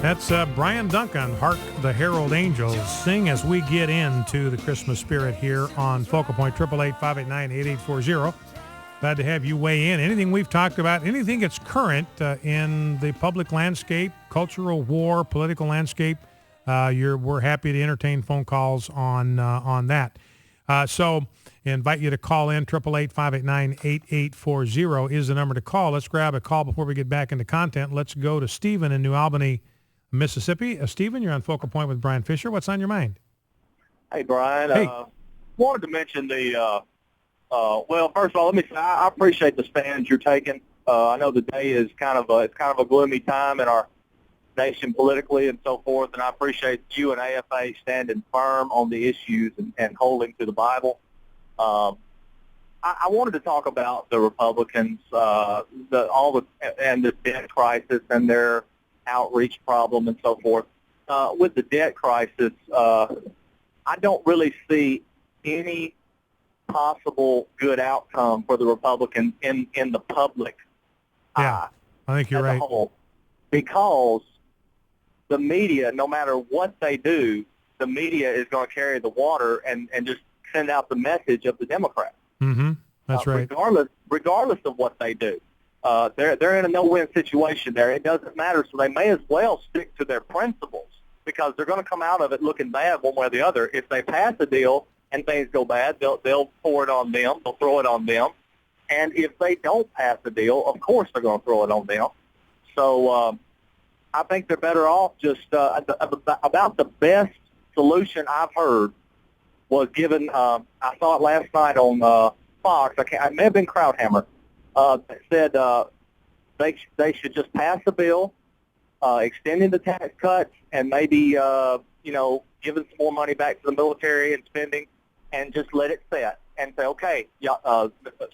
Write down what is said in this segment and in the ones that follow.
That's Brian Duncan, Hark the Herald Angels, sing as we get into the Christmas spirit here on Focal Point, 888-589-8840. Glad to have you weigh in. Anything we've talked about, anything that's current in the public landscape, cultural war, political landscape, we're happy to entertain phone calls on that. So invite you to call in. 888-589-8840 is the number to call. Let's grab a call before we get back into content. Let's go to Stephen in New Albany, Mississippi. Stephen, you're on Focal Point with Brian Fisher. What's on your mind? Hey, Brian. Hey. Wanted to mention well, first of all, let me say I appreciate the stands you're taking. I know the day is kind of a gloomy time in our nation politically and so forth, and I appreciate you and AFA standing firm on the issues and holding to the Bible. I wanted to talk about the Republicans, the debt crisis and their outreach problem and so forth. With the debt crisis, I don't really see any possible good outcome for the Republicans in the public I think you're as right. a whole, because the media, no matter what they do, the media is going to carry the water and just send out the message of the Democrats. Mm-hmm. That's right. Regardless of what they do. They're in a no-win situation there. It doesn't matter, so they may as well stick to their principles, because they're going to come out of it looking bad one way or the other. If they pass a deal and things go bad, they'll pour it on them. They'll throw it on them. And if they don't pass the deal, of course they're going to throw it on them. So I think they're better off just about the best solution I've heard was given. I saw it last night on Fox. It may have been Krauthammer. That said they should just pass a bill extending the tax cuts and maybe giving some more money back to the military and spending, and just let it set and say, okay,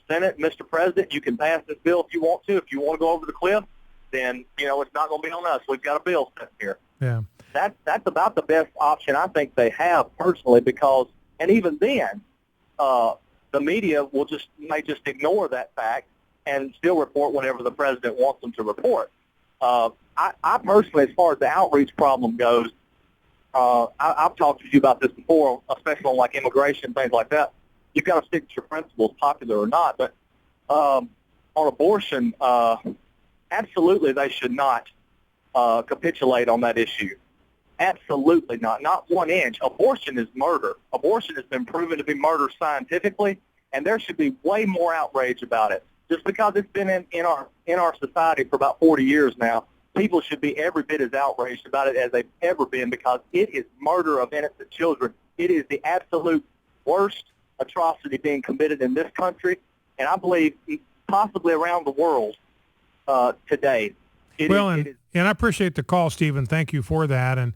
Senate, Mr. President, you can pass this bill if you want to. If you want to go over the cliff, then it's not going to be on us. We've got a bill set here. Yeah, that's about the best option I think they have personally, because, and even then, the media may just ignore that fact and still report whatever the president wants them to report. I personally, as far as the outreach problem goes, I've talked to you about this before, especially on like immigration, things like that. You've got to stick to your principles, popular or not. But on abortion, absolutely they should not capitulate on that issue. Absolutely not. Not 1 inch. Abortion is murder. Abortion has been proven to be murder scientifically, and there should be way more outrage about it. Just because it's been in our society for about 40 years now, people should be every bit as outraged about it as they've ever been, because it is murder of innocent children. It is the absolute worst atrocity being committed in this country, and I believe possibly around the world today. And I appreciate the call, Stephen. Thank you for that. And,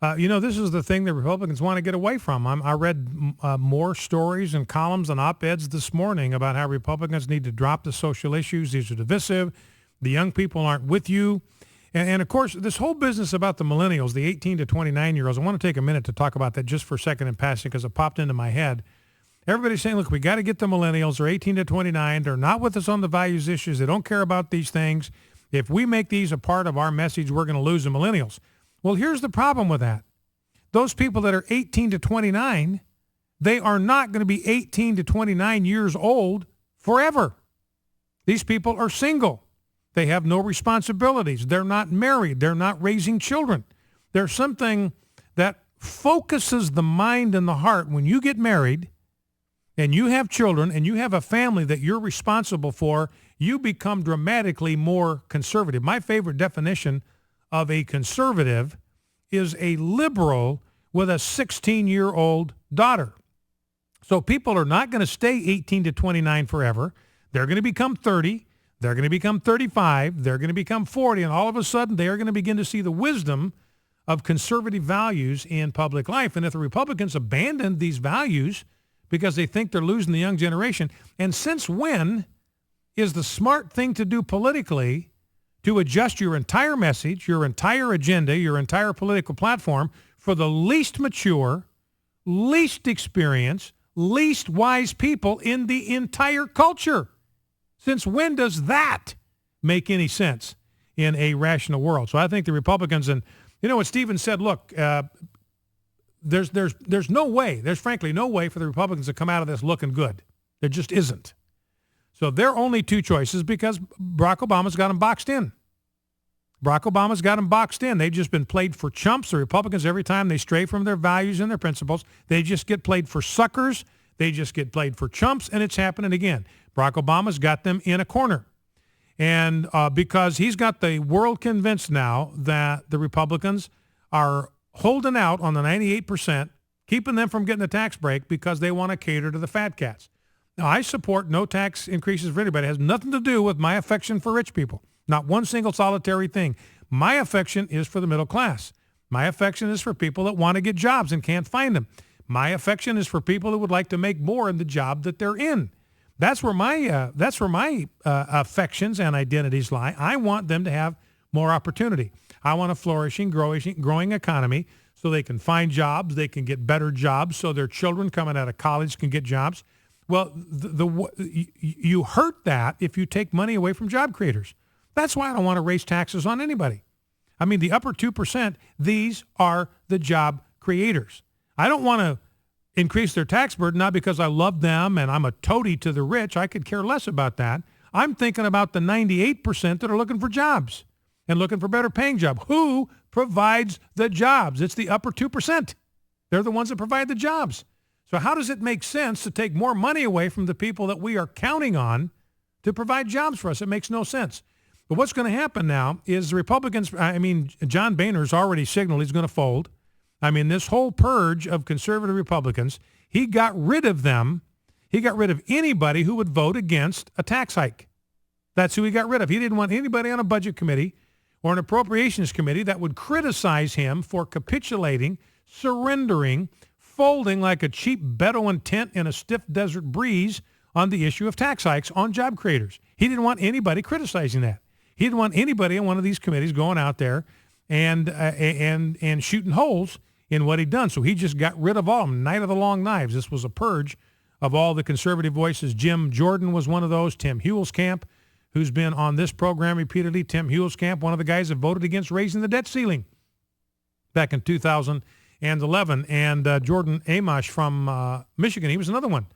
this is the thing that Republicans want to get away from. I read more stories and columns and op-eds this morning about how Republicans need to drop the social issues. These are divisive. The young people aren't with you. And of course, this whole business about the millennials, the 18 to 29-year-olds, I want to take a minute to talk about that just for a second in passing, because it popped into my head. Everybody's saying, look, we got to get the millennials. They're 18 to 29. They're not with us on the values issues. They don't care about these things. If we make these a part of our message, we're going to lose the millennials. Well, here's the problem with that. Those people that are 18 to 29, they are not going to be 18 to 29 years old forever. These people are single. They have no responsibilities. They're not married. They're not raising children. There's something that focuses the mind and the heart when you get married and you have children and you have a family that you're responsible for. You become dramatically more conservative. My favorite definition of a conservative is a liberal with a 16-year-old daughter. So people are not going to stay 18 to 29 forever. They're going to become 30. They're going to become 35. They're going to become 40. And all of a sudden, they are going to begin to see the wisdom of conservative values in public life. And if the Republicans abandon these values because they think they're losing the young generation, and since when is the smart thing to do politically to adjust your entire message, your entire agenda, your entire political platform for the least mature, least experienced, least wise people in the entire culture? Since when does that make any sense in a rational world? So I think the Republicans, and You know what Stephen said? Look, there's no way. There's frankly no way for the Republicans to come out of this looking good. There just isn't. So their only two choices, because Barack Obama's got them boxed in. Barack Obama's got them boxed in. They've just been played for chumps. The Republicans, every time they stray from their values and their principles, they just get played for suckers. They just get played for chumps, and it's happening again. Barack Obama's got them in a corner. And because he's got the world convinced now that the Republicans are holding out on the 98%, keeping them from getting a tax break because they want to cater to the fat cats. Now, I support no tax increases for anybody. It has nothing to do with my affection for rich people. Not one single solitary thing. My affection is for the middle class. My affection is for people that want to get jobs and can't find them. My affection is for people who would like to make more in the job that they're in. That's where my affections and identities lie. I want them to have more opportunity. I want a flourishing, growing economy so they can find jobs, they can get better jobs, so their children coming out of college can get jobs. Well, you hurt that if you take money away from job creators. That's why I don't want to raise taxes on anybody. I mean, the upper 2%, these are the job creators. I don't want to increase their tax burden, not because I love them and I'm a toady to the rich. I could care less about that. I'm thinking about the 98% that are looking for jobs and looking for better paying jobs. Who provides the jobs? It's the upper 2%. They're the ones that provide the jobs. So how does it make sense to take more money away from the people that we are counting on to provide jobs for us? It makes no sense. But what's going to happen now is the Republicans, John Boehner's already signaled he's going to fold. This whole purge of conservative Republicans, he got rid of them. He got rid of anybody who would vote against a tax hike. That's who he got rid of. He didn't want anybody on a budget committee or an appropriations committee that would criticize him for capitulating, surrendering, folding like a cheap Bedouin tent in a stiff desert breeze on the issue of tax hikes on job creators. He didn't want anybody criticizing that. He didn't want anybody on one of these committees going out there and shooting holes in what he'd done. So he just got rid of all of them. Night of the Long Knives. This was a purge of all the conservative voices. Jim Jordan was one of those. Tim Huelskamp, who's been on this program repeatedly. Tim Huelskamp, one of the guys that voted against raising the debt ceiling back in 2011. And Jordan Amash from Michigan, he was another one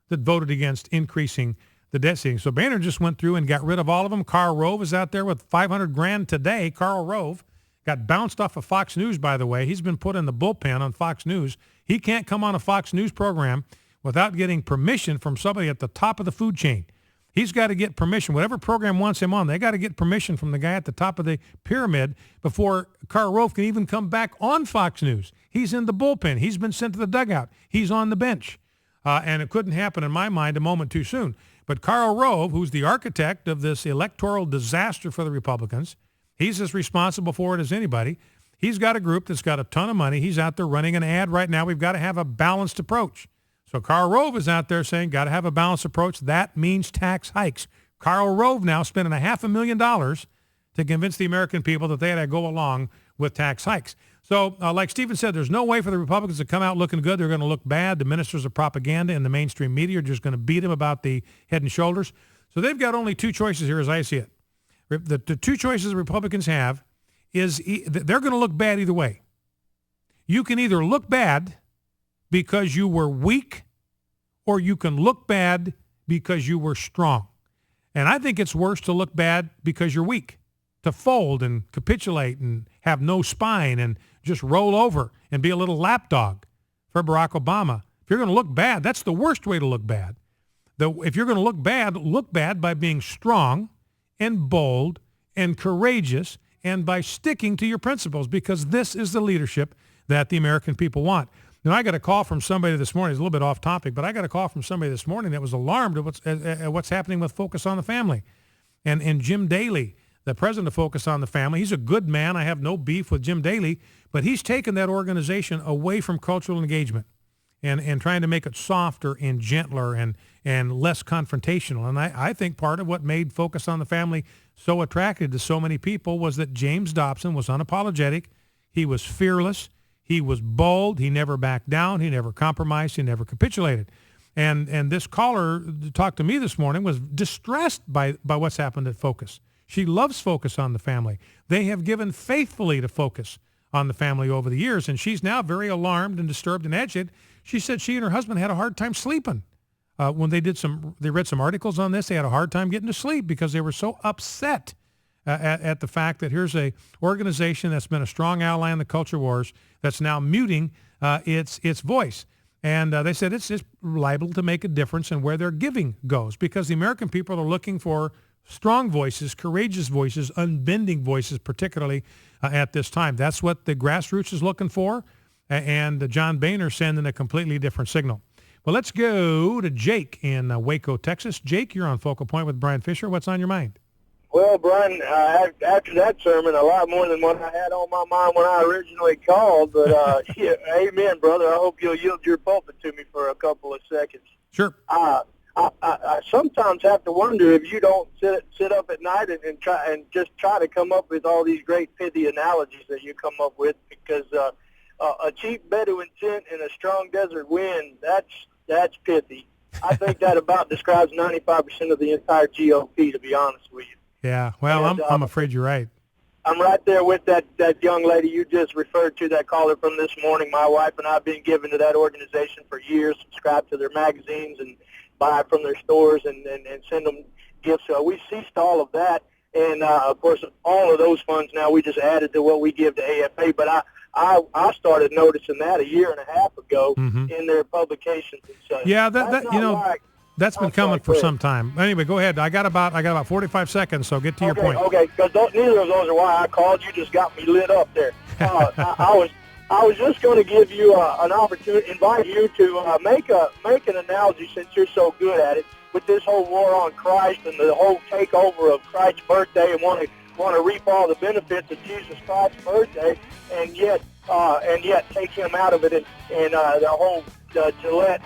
that voted against increasing the debt ceiling. So Boehner just went through and got rid of all of them. Karl Rove is out there with $500,000 today. Karl Rove got bounced off of Fox News, by the way. He's been put in the bullpen on Fox News. He can't come on a Fox News program without getting permission from somebody at the top of the food chain. He's got to get permission. Whatever program wants him on, they got to get permission from the guy at the top of the pyramid before Karl Rove can even come back on Fox News. He's in the bullpen. He's been sent to the dugout. He's on the bench. And it couldn't happen, in my mind, a moment too soon. But Karl Rove, who's the architect of this electoral disaster for the Republicans, he's as responsible for it as anybody. He's got a group that's got a ton of money. He's out there running an ad right now. We've got to have a balanced approach. So Karl Rove is out there saying, got to have a balanced approach. That means tax hikes. Karl Rove now spending $500,000 to convince the American people that they had to go along with tax hikes. So like Stephen said, there's no way for the Republicans to come out looking good. They're going to look bad. The ministers of propaganda and the mainstream media are just going to beat them about the head and shoulders. So they've got only two choices here as I see it. The two choices the Republicans have is they're going to look bad either way. You can either look bad because you were weak, or you can look bad because you were strong. And I think it's worse to look bad because you're weak, to fold and capitulate and have no spine and just roll over and be a little lapdog for Barack Obama. If you're going to look bad, that's the worst way to look bad. If you're going to look bad by being strong and bold and courageous and by sticking to your principles, because this is the leadership that the American people want. Now, I got a call from somebody this morning. It's a little bit off topic, but I got a call from somebody this morning that was alarmed at what's happening with Focus on the Family. And Jim Daly, the president of Focus on the Family, he's a good man. I have no beef with Jim Daly, but he's taken that organization away from cultural engagement and trying to make it softer and gentler and less confrontational. And I think part of what made Focus on the Family so attractive to so many people was that James Dobson was unapologetic. He was fearless. He was bold. He never backed down. He never compromised. He never capitulated. And this caller that talked to me this morning was distressed by what's happened at Focus. She loves Focus on the Family. They have given faithfully to Focus on the family over the years, and she's now very alarmed and disturbed and agitated. She said she and her husband had a hard time sleeping. When they read some articles on this, they had a hard time getting to sleep because they were so upset at the fact that here's a organization that's been a strong ally in the culture wars that's now muting its voice. And they said it's liable to make a difference in where their giving goes, because the American people are looking for strong voices, courageous voices, unbending voices, particularly at this time. That's what the grassroots is looking for, and John Boehner sending a completely different signal. Well, let's go to Jake in Waco, Texas. Jake, you're on Focal Point with Brian Fisher. What's on your mind? Well, Brian, after that sermon, a lot more than what I had on my mind when I originally called. But yeah, amen, brother. I hope you'll yield your pulpit to me for a couple of seconds. Sure. I sometimes have to wonder if you don't sit up at night and try to come up with all these great pithy analogies that you come up with, because a cheap Bedouin tent in a strong desert wind, that's pithy. I think that about describes 95% of the entire GOP, to be honest with you. Yeah, well, I'm afraid you're right. I'm right there with that young lady you just referred to, that caller from this morning. My wife and I have been given to that organization for years, subscribe to their magazines and buy from their stores and send them gifts. So we ceased all of that. And, of course, all of those funds now we just added to what we give to AFA. But I started noticing that a year and a half ago in their publications and such. Yeah, that's been coming for some time. Anyway, go ahead. I got about 45 seconds, so get to your point. Okay, because neither of those are why I called. You just got me lit up there. I was just going to give you an opportunity, invite you to make an analogy, since you're so good at it, with this whole war on Christ and the whole takeover of Christ's birthday, and want to reap all the benefits of Jesus Christ's birthday, and yet take him out of it, and the whole Gillette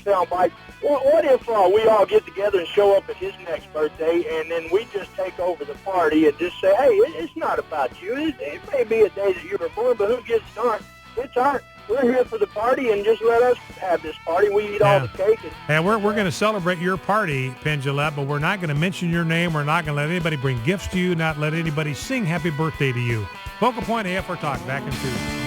soundbite. What if we all get together and show up at his next birthday, and then we just take over the party and just say, hey, it's not about you. It may be a day that you were born, but who gets started? It's our. We're here for the party, and just let us have this party. We eat all the cake. And we're going to celebrate your party, Penn Jillette, but we're not going to mention your name. We're not going to let anybody bring gifts to you, not let anybody sing happy birthday to you. Focal Point AFR Talk, back in 2.